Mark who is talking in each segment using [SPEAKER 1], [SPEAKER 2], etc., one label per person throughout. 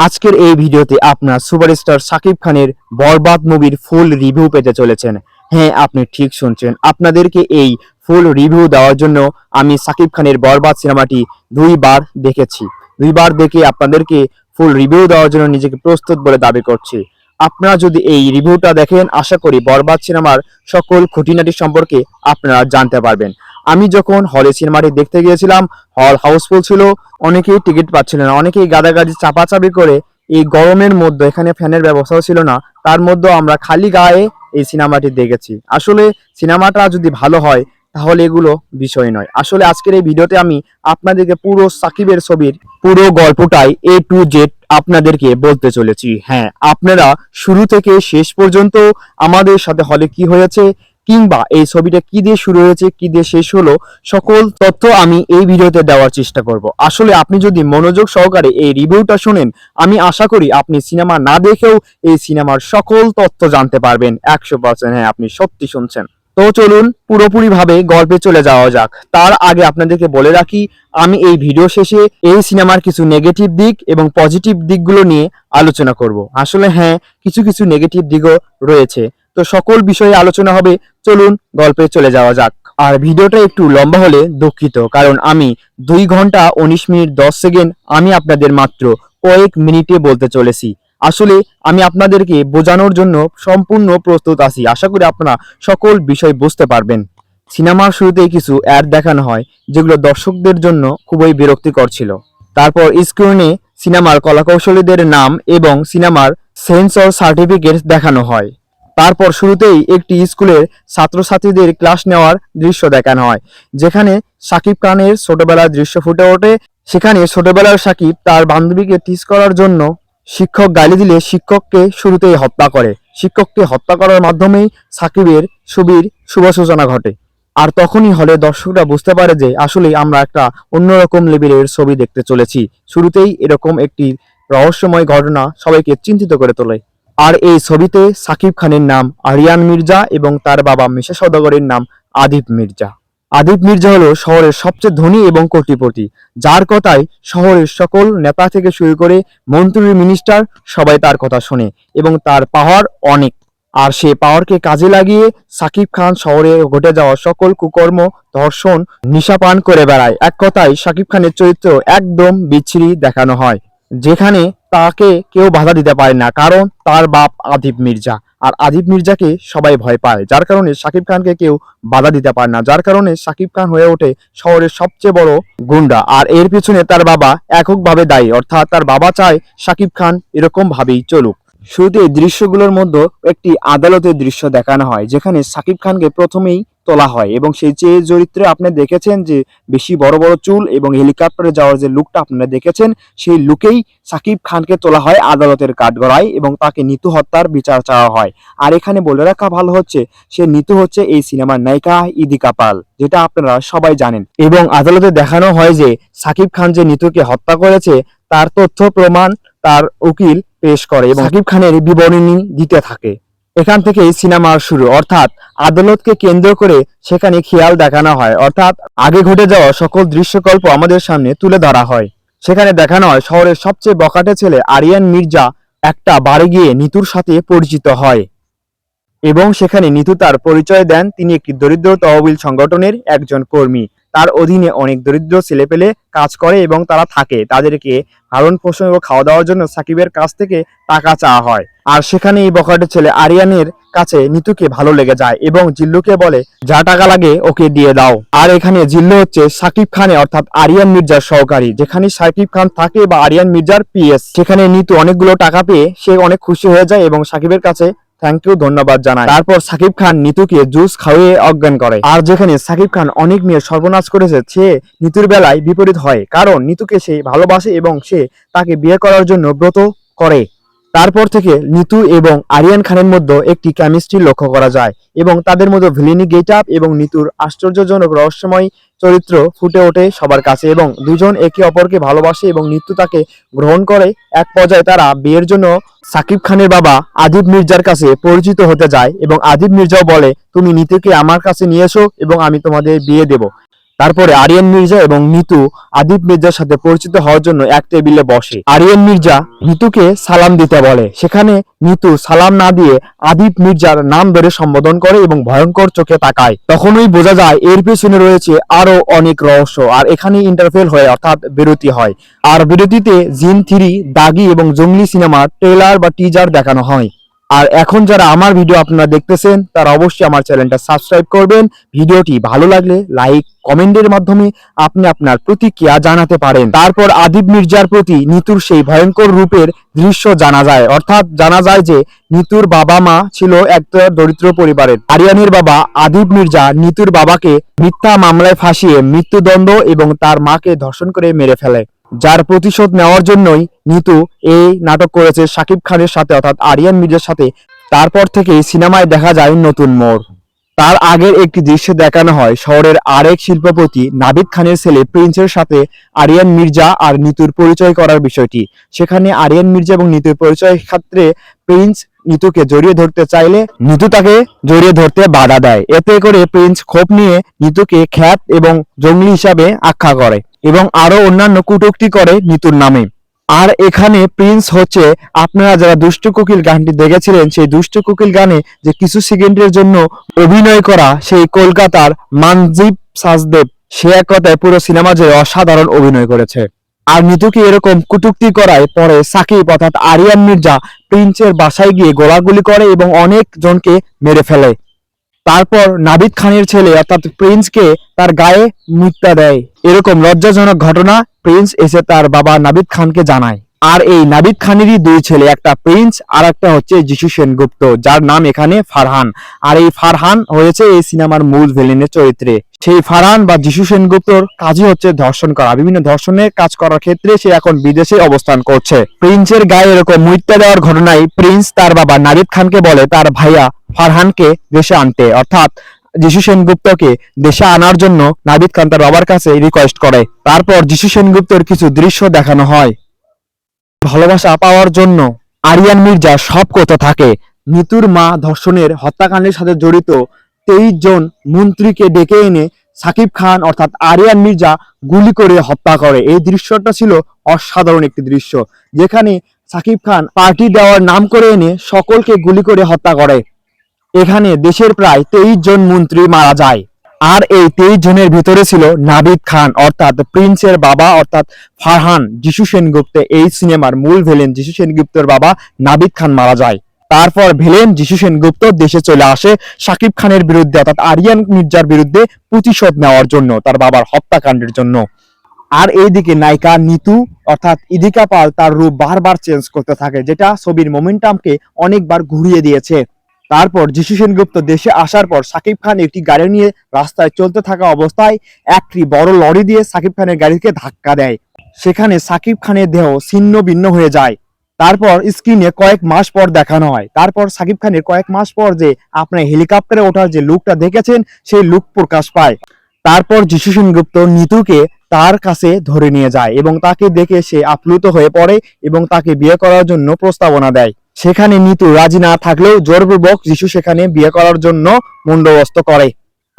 [SPEAKER 1] আজকের এই ভিডিওতে আপনার সুপারস্টার শাকিব খানের বরবাদ মুভির ফুল রিভিউ পেতে চলেছেন। হ্যাঁ, আপনি ঠিক শুনছেন। আপনাদেরকে এই ফুল রিভিউ দেওয়ার জন্য আমি শাকিব খানের বরবাদ সিনেমাটি দুইবার দেখেছি। দুইবার দেখে আপনাদেরকে ফুল রিভিউ দেওয়ার জন্য নিজেকে প্রস্তুত বলে দাবি করছি। আপনারা যদি এই রিভিউটা দেখেন, আশা করি বরবাদ সিনেমার সকল খুঁটিনাটি সম্পর্কে আপনারা জানতে পারবেন। আমি যখন হলে সিনেমাটি দেখতে গিয়েছিলাম, হল হাউসফুল ছিল, অনেকেই টিকিট পাচ্ছিল না, অনেকেই গাদাগাদি চাপাচাপি করে এই গরমের মধ্যে, এখানে ফ্যানের ব্যবস্থাও ছিল না, তার মধ্যেও আমরা খালি গায়ে এই সিনেমাটি দেখেছি। আসলে সিনেমাটা যদি ভালো হয় তাহলে এগুলো বিষয় নয়। আসলে আজকের এই ভিডিওতে আমি আপনাদেরকে পুরো সাকিবের ছবির পুরো গল্পটাই এ টু জেড আপনাদেরকে বলতে চলেছি। হ্যাঁ, আপনারা শুরু থেকে শেষ পর্যন্ত আমাদের সাথে হলে কি হয়েছে, কিংবা এই ছবিটা কি দিয়ে শুরু হয়েছে, কি দিয়ে শেষ হলো, সকল তথ্য আমি এই ভিডিওতে দেওয়ার চেষ্টা করব। আসলে আপনি যদি মনোযোগ সহকারে এই রিভিউটা শুনেন, আমি আশা করি আপনি সিনেমা না দেখেও এই সিনেমার সকল তথ্য জানতে পারবেন 100%। হ্যাঁ, আপনি সত্যি শুনছেন। তো চলুন পুরোপুরি ভাবে গল্পে চলে যাওয়া যাক। তার আগে আপনাদেরকে বলে রাখি, আমি এই ভিডিও শেষে এই সিনেমার কিছু নেগেটিভ দিক এবং পজিটিভ দিকগুলো নিয়ে আলোচনা করব। আসলে হ্যাঁ, কিছু কিছু নেগেটিভ দিকও রয়েছে, তো সকল বিষয়ে আলোচনা হবে। চলুন গল্পে চলে যাওয়া যাক। আর ভিডিওটা একটু লম্বা হলে দুঃখিত, কারণ আমি 2 ঘন্টা 19 মিনিট 10 সেকেন্ড আমি আপনাদের মাত্র কয়েক মিনিটে বলতে চলেছি। আসলে আমি আপনাদেরকে বোঝানোর জন্য সম্পূর্ণ প্রস্তুত আছি। আশা করি আপনারা সকল বিষয় বুঝতে পারবেন। সিনেমার শুরুতেই কিছু অ্যাড দেখানো হয়, যেগুলো দর্শকদের জন্য খুবই বিরক্তিকর ছিল। তারপর স্ক্রিনে সিনেমার কলাকৌশলীদের নাম এবং সিনেমার সেন্সর সার্টিফিকেট দেখানো হয়। তারপর শুরুতেই একটি স্কুলের ছাত্রছাত্রীদের ক্লাস নেওয়ার দৃশ্য দেখানো হয়, যেখানে শাকিব খানের ছোটবেলার দৃশ্য ফুটে ওঠে। সেখানে ছোটবেলার শাকিব তার বান্ধবীকে টিজ করার জন্য শিক্ষক গালি দিলে শিক্ষককে শুরুতেই হত্যা করে। শিক্ষককে হত্যা করার মাধ্যমেই সাকিবের ছবির শুভ সূচনা ঘটে। আর তখনই হলে দর্শকরা বুঝতে পারে যে আসলে আমরা একটা অন্যরকম লেভেলের ছবি দেখতে চলেছি। শুরুতেই এরকম একটি রহস্যময় ঘটনা সবাইকে চিন্তিত করে তোলে। আর এই ছবিতে সাকিব খানের নাম আরিয়ান মির্জা এবং তার বাবা মিশা সওদাগরের নাম আদিপ মির্জা। আদিপ মির্জা হলো শহরের সবচেয়ে ধনী এবং কোটিপতি, যার কথায় শহরের সকল নেতা থেকে শুরু করে মন্ত্রী মিনিস্টার সবাই তার কথা শোনে এবং তার পাওয়ার অনেক। আর সে পাওয়ারকে কাজে লাগিয়ে সাকিব খান শহরে ঘটে যাওয়া সকল কুকর্ম, ধর্ষণ, নিশাপান করে বেড়ায়। এক কথায় সাকিব খানের চরিত্র একদম বিচ্ছিরি দেখানো হয়, যেখানে তাকে কেউ বাধা দিতে পারে না, কারণ তার বাপ আদিপ মির্জা। আর আদিপ মির্জাকে সবাই ভয় পায়, যার কারণে সাকিব খানকে কেউ বাধা দিতে পারে না, যার কারণে সাকিব খান হয়ে ওঠে শহরের সবচেয়ে বড় গুন্ডা। আর এর পিছনে তার বাবা এককভাবে দায়ী, অর্থাৎ তার বাবা চায় সাকিব খান এরকম ভাবেই চলুক। শুরুতে দৃশ্যগুলোর মধ্যে একটি আদালতের দৃশ্য দেখানো হয়, যেখানে সাকিব খানকে প্রথমেই তোলা হয় এবং সেই যে চরিত্রে আপনি দেখেছেন যে বেশি বড় বড় চুল এবং হেলিকপ্টারে যাওয়ার যে লুকটা আপনারা দেখেছেন, সেই লুকেই সাকিব খানকে তোলা হয় আদালতের কাঠগড়ায় এবং তাকে নিতু হত্যার বিচার চাওয়া হয়। আর এখানে বলে রাখা ভালো হচ্ছে, সে নিতু হচ্ছে এই সিনেমার নায়িকা ইদিকা পাল, যেটা আপনারা সবাই জানেন। এবং আদালতে দেখানো হয় যে সাকিব খান যে নিতুকে হত্যা করেছে তার তথ্য প্রমাণ তার উকিল পেশ করে এবং সাকিব খানের বিবরণী দিতে থাকে। এখান থেকেই সিনেমার শুরু, অর্থাৎ আদালতকে কেন্দ্র করে সেখানে খেয়াল দেখানো হয়, অর্থাৎ আগে ঘটে যাওয়া সকল দৃশ্যকল্প আমাদের সামনে তুলে ধরা হয়। সেখানে দেখানো হয় শহরের সবচেয়ে বখাটে ছেলে আরিয়ান মির্জা একটা বারে গিয়ে নিতুর সাথে পরিচিত হয় এবং সেখানে নিতু তার পরিচয় দেন তিনি একটি দরিদ্র তহবিল সংগঠনের একজন কর্মী। তার অধীনে অনেক দরিদ্র ছেলেপেলে কাজ করে এবং তারা থাকে, তাদেরকে ভরণ পোষণ ও খাওয়া দাওয়ার জন্য সাকিবের কাছ থেকে টাকা চাওয়া হয়। আর সেখানে এই বখাটে ছেলে আরিয়ানের কাছে নিতুকে ভালো লেগে যায় এবং জিল্লুকে বলে যা টাকা লাগে ওকে দিয়ে দাও। আর এখানে জিল্লু হচ্ছে সাকিব খানে অর্থাৎ আরিয়ান মির্জার সহকারী, যেখানে সাকিব খান থাকে বা আরিয়ান মির্জার পিএস। সেখানে নিতু অনেকগুলো টাকা পেয়ে সে অনেক খুশি হয়ে যায় এবং সাকিবের কাছে থ্যাংক ইউ, ধন্যবাদ জানায়। তারপর সাকিব খান নিতুকে জুস খাওয়িয়ে অজ্ঞান করে। আর যেখানে সাকিব খান অনেক মেয়ে সর্বনাশ করেছে, সে নিতুর বেলায় বিপরীত হয়, কারণ নিতুকে সে ভালোবাসে এবং সে তাকে বিয়ে করার জন্য ব্রত করে। তারপর থেকে নিতু এবং আরিয়ান খানের মধ্যে একটি কেমিস্ট্রি লক্ষ্য করা যায় এবং তাদের মধ্যে ভিলেনি গেট আপ এবং নিতুর আশ্চর্যজনক রহস্যময় চরিত্র ফুটে ওঠে সবার কাছে এবং দুজন একে অপরকে ভালোবাসে এবং নিতু তাকে গ্রহণ করে। এক পর্যায়ে তারা বিয়ের জন্য সাকিব খানের বাবা আদিপ মির্জার কাছে পরিচিত হতে যায় এবং আদিপ মির্জাও বলে তুমি নিতুকে আমার কাছে নিয়ে এসো এবং আমি তোমাদের বিয়ে দেব। তারপরে আরিয়ান মির্জা এবং নিতু আদিপ মির্জার সাথে পরিচিত হওয়ার জন্য এক টেবিলে বসে। আরিয়ান মির্জা নিতুকে সালাম দিতে বলে, সেখানে নিতু সালাম না দিয়ে আদিপ মির্জার নাম ধরে সম্বোধন করে এবং ভয়ঙ্কর চোখে তাকায়। তখনই বোঝা যায় এর পেছনে রয়েছে আরো অনেক রহস্য, আর এখানে ইন্টারফেল হয় অর্থাৎ বিরতি হয়। আর বিরতিতে জিন 3, দাগি এবং জঙ্গলি সিনেমার ট্রেলার বা টিজার দেখানো হয়। আর এখন যারা আমার ভিডিও আপনারা দেখতেছেন তারা অবশ্যই আমার চ্যানেলটা সাবস্ক্রাইব করবেন। ভিডিওটি ভালো লাগলে লাইক কমেন্টের মাধ্যমে আপনি আপনার প্রতিক্রিয়া জানাতে পারেন। তারপর আদিপ মির্জার প্রতি নিতুর সেই ভয়ঙ্কর রূপের দৃশ্য জানা যায়, অর্থাৎ জানা যায় যে নিতুর বাবা মা ছিল একটা দরিদ্র পরিবারের। আরিয়ানের বাবা আদিপ মির্জা নিতুর বাবাকে মিথ্যা মামলায় ফাঁসিয়ে মৃত্যুদণ্ড এবং তার মাকে ধর্ষণ করে মেরে ফেলে, যার প্রতিশোধ নেওয়ার জন্যই নিতু এই নাটক করেছে শাকিব খানের সাথে, অর্থাৎ আরিয়ান মির্জার সাথে। তারপর থেকেই সিনেমায় দেখা যায় নতুন মোড়। তার আগের একটি দৃশ্যে দেখানো হয় শহরের আরেক শিল্পপতি নাবিদ খানের ছেলে প্রিন্সের সাথে আরিয়ান মির্জা আর নিতুর পরিচয় করার বিষয়টি। সেখানে আরিয়ান মির্জা এবং নিতুর পরিচয় ক্ষেত্রে প্রিন্স নিতুকে জড়িয়ে ধরতে চাইলে নিতু তাকে জড়িয়ে ধরতে বাধা দেয়। এতে করে প্রিন্স ক্ষোভ নিয়ে নিতুকে খ্যাত এবং জঙ্গলি হিসাবে আখ্যা করে এবং আরো অন্যান্য কটূক্তি করে নিতুর নামে। আর এখানে প্রিন্স হচ্ছে, আপনারা যারা দুষ্টু কোকিল গানটি দেখেছিলেন, সেই দুষ্টু কোকিল গানে যে কিছু সেকেন্ডের জন্য অভিনয় করা সেই কলকাতার মানজিব সাজদেব, সে এক কথায় পুরো সিনেমা জুড়ে অসাধারণ অভিনয় করেছে। আর নিতুকে এরকম কটূক্তি করায় পরে সাকিব অর্থাৎ আরিয়ান মির্জা প্রিন্সের বাসায় গিয়ে গোলাগুলি করে এবং অনেক জনকে মেরে ফেলে। তারপর নাবিদ খানের ছেলে অর্থাৎ প্রিন্সকে তার গায়ে মুক্তা দেয়। এরকম লজ্জাজনক ঘটনা প্রিন্স এসে তার বাবা নাবিদ খানকে জানায়। আর এই নাবিদ খানেরই দুই ছেলে, একটা প্রিন্স আর একটা হচ্ছে যিশু সেনগুপ্ত, যার নাম এখানে ফারহান। আর এই ফারহান হয়েছে এই সিনেমার মূল ভিলেনের চরিত্রে। সেই ফারহান বা যিশু সেনগুপ্তর কাজই হচ্ছে ধর্ষণ করা, বিভিন্ন ধর্ষণের কাজ করার ক্ষেত্রে সে এখন বিদেশে অবস্থান করছে। প্রিন্সের গায়ে এরকম মুক্তা দেওয়ার ঘটনায় প্রিন্স তার বাবা নাবিদ খানকে বলে তার ভাইয়া ফারহানকে দেশে আনতে, অর্থাৎ যিশু সেনগুপ্তকে দেশে আনার জন্য নাবিদ খান তার বাবার কাছে রিকোয়েস্ট করে। তারপর যিশু সেনগুপ্তের কিছু দৃশ্য দেখানো হয়। ভালোবাসা পাওয়ার জন্য আরিয়ান মির্জা সব করতে থাকে। নিতুর মা ধর্ষণের হত্যাকাণ্ডের সাথে জড়িত 23 জন মন্ত্রীকে ডেকে এনে সাকিব খান অর্থাৎ আরিয়ান মির্জা গুলি করে হত্যা করে। এই দৃশ্যটা ছিল অসাধারণ একটি দৃশ্য, যেখানে সাকিব খান পার্টি দেওয়ার নাম করে এনে সকলকে গুলি করে হত্যা করে। এখানে দেশের প্রায় 23 জন মন্ত্রী মারা যায়। আর এই 23 জনের ভিতরে ছিল নাবিদ খান অর্থাৎ প্রিন্সের বাবা অর্থাৎ ফারহান। যিশু সেনগুপ্ত, এই সিনেমার মূল ভিলেন যিশু সেনগুপ্তের বাবা নাবিদ খান মারা যায়। তারপর ভিলেন যিশু সেনগুপ্ত দেশে চলে আসে সাকিব খানের বিরুদ্ধে অর্থাৎ আরিয়ান মির্জার বিরুদ্ধে প্রতিশোধ নেওয়ার জন্য, তার বাবার হত্যাকাণ্ডের জন্য। আর এইদিকে নায়িকা নিতু অর্থাৎ ইদিকা পাল তার রূপ বারবার চেঞ্জ করতে থাকে, যেটা ছবির মোমেন্টামকে অনেকবার ঘুরিয়ে দিয়েছে। তারপর যিশু সেনগুপ্ত দেশে আসার পর সাকিব খান একটি গাড়ি নিয়ে রাস্তায় চলতে থাকা অবস্থায় একটি বড় লরি দিয়ে সাকিব খানের গাড়িকে ধাক্কা দেয়। সেখানে সাকিব খানের দেহ ছিন্ন ভিন্ন হয়ে যায়। তারপর স্ক্রিনে কয়েক মাস পর দেখানো হয়। তারপর সাকিব খানের কয়েক মাস পর যে আপনার হেলিকপ্টারে ওঠার যে লুকটা দেখেছেন সেই লুক প্রকাশ পায়। তারপর যিশু সেনগুপ্ত নিতুকে তার কাছে ধরে নিয়ে যায় এবং তাকে দেখে সে আপ্লুত হয়ে পড়ে এবং তাকে বিয়ে করার জন্য প্রস্তাবনা দেয়। সেখানে নিতু রাজি না থাকলেও জোরপূর্বক যিশু সেখানে বিয়ে করার জন্য বন্দোবস্ত করে।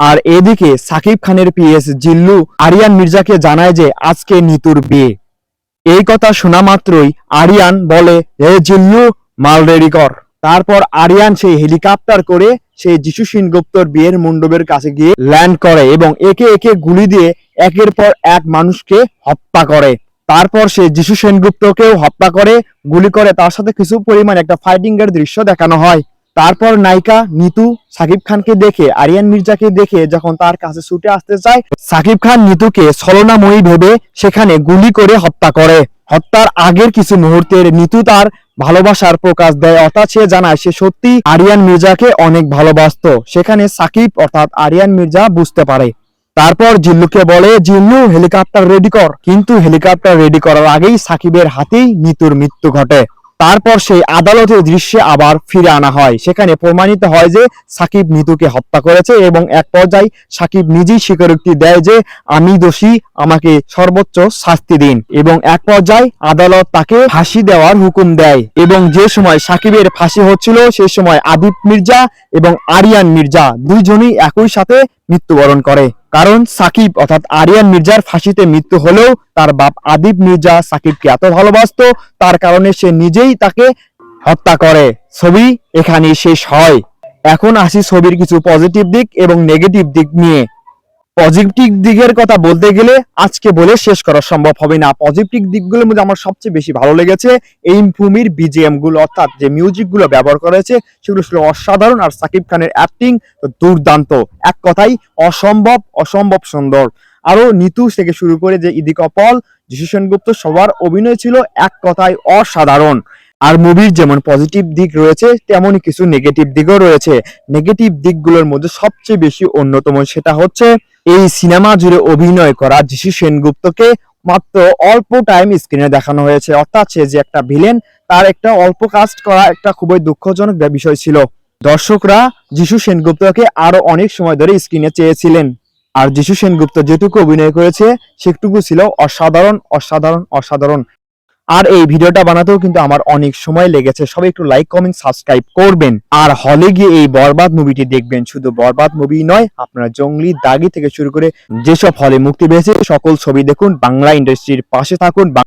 [SPEAKER 1] আর এদিকে সাকিব খানের পিএস জিল্লু আরিয়ান মির্জাকে জানায় যে আজকে নিতুর বিয়ে। এই কথা শোনা মাত্রই আরিয়ান বলে, এ জিল্লু, মাল রেডি কর। তারপর আরিয়ান সেই হেলিকপ্টার করে সেই যিশু সেনগুপ্তর বিয়ের মণ্ডপের কাছে গিয়ে ল্যান্ড করে এবং একে একে গুলি দিয়ে একের পর এক মানুষকে হত্যা করে। তারপর সে যিশু সেনগুপ্তকেও হত্যা করে, গুলি করে। তার সাথে কিছু পরিমাণ একটা ফাইটিং এর দৃশ্য দেখানো হয়। তারপর নায়িকা নিতু সাকিব খানকে দেখে আরিয়ান মির্জাকে দেখে যখন তার কাছে ছুটে আসতে চায়, সাকিব খান নিতুকে ছলনাময়ী ভেবে সেখানে গুলি করে হত্যা করে। হত্যার আগের কিছু মুহূর্তের নিতু তার ভালোবাসার প্রকাশ দেয়, অর্থাৎ সে জানায় সে সত্যি আরিয়ান মির্জাকে অনেক ভালোবাসতো। সেখানে সাকিব অর্থাৎ আরিয়ান মির্জা বুঝতে পারে। তারপর জিল্লুকে বলে, জিল্লু হেলিকপ্টার রেডি কর। কিন্তু হেলিকপ্টার রেডি করার আগেই সাকিবের হাতেই নিতুর মৃত্যু ঘটে। তারপর সেই আদালতের দৃশ্যে আবার ফিরে আনা হয়। সেখানে প্রমাণিত হয় যে সাকিব নিতুকে হত্যা করেছে এবং এক পর্যায়ে সাকিব নিজেই স্বীকারোক্তি দেয় যে আমি দোষী, আমাকে সর্বোচ্চ শাস্তি দিন। এবং এক পর্যায়ে আদালত তাকে ফাঁসি দেওয়ার হুকুম দেয় এবং যে সময় সাকিবের ফাঁসি হচ্ছিল সেই সময় আদিপ মির্জা এবং আরিয়ান মির্জা দুইজনই একই সাথে মৃত্যুবরণ করে। কারণ সাকিব অর্থাৎ আরিয়ান মির্জার ফাঁসিতে মৃত্যু হলেও তার বাপ আদিব মির্জা সাকিবকে এত ভালোবাসতো, তার কারণে সে নিজেই তাকে হত্যা করে। ছবি এখানেই শেষ হয়। এখন আসি ছবির কিছু পজিটিভ দিক এবং নেগেটিভ দিক নিয়ে। পজিটিভ দিকের কথা বলতে গেলে আজকে বলে শেষ করা সম্ভব হবে না। পজিটিভ দিকগুলোর মধ্যে আমার সবচেয়ে বেশি ভালো লেগেছে এই ভূমির বিজিএম গুলো, অর্থাৎ যে মিউজিক গুলো ব্যবহার করা হয়েছে সেগুলো ছিল অসাধারণ, আর সাকিব খানের অ্যাক্টিং তো দুর্দান্ত, এক কথাই অসম্ভব অসম্ভব সুন্দর। আরো নিতু থেকে শুরু করে যে ইদিকা পল, যিশু সেনগুপ্ত সবার অভিনয় ছিল এক কথায় অসাধারণ। আর মুভির যেমন পজিটিভ দিক রয়েছে তেমনই কিছু নেগেটিভ দিকও রয়েছে। নেগেটিভ দিকগুলোর মধ্যে সবচেয়ে বেশি অন্যতম সেটা হচ্ছে এই সিনেমা জুড়ে অভিনয় করা যিশু সেনগুপ্তকে মাত্র অল্প টাইম স্ক্রিনে দেখানো হয়েছে, অর্থাৎ সে যে একটা ভিলেন তার একটা অল্প কাস্ট করা একটা খুবই দুঃখজনক বিষয় ছিল। দর্শকরা যিশু সেনগুপ্তকে আরো অনেক সময় ধরে স্ক্রিনে চেয়েছিলেন, আর যিশু সেনগুপ্ত যেটুকু অভিনয় করেছে সেটুকু ছিল অসাধারণ অসাধারণ অসাধারণ। আর এই ভিডিওটা বানাতেও কিন্তু আমার অনেক সময় লেগেছে। সবাই একটু লাইক কমেন্ট সাবস্ক্রাইব করবেন, আর হলে গিয়ে এই বরবাদ মুভিটি দেখবেন। শুধু বরবাদ মুভি নয়, আপনারা জঙ্গলি, দাগি থেকে শুরু করে যেসব হলে মুক্তি পেয়েছে সকল ছবি দেখুন। বাংলা ইন্ডাস্ট্রির পাশে থাকুন।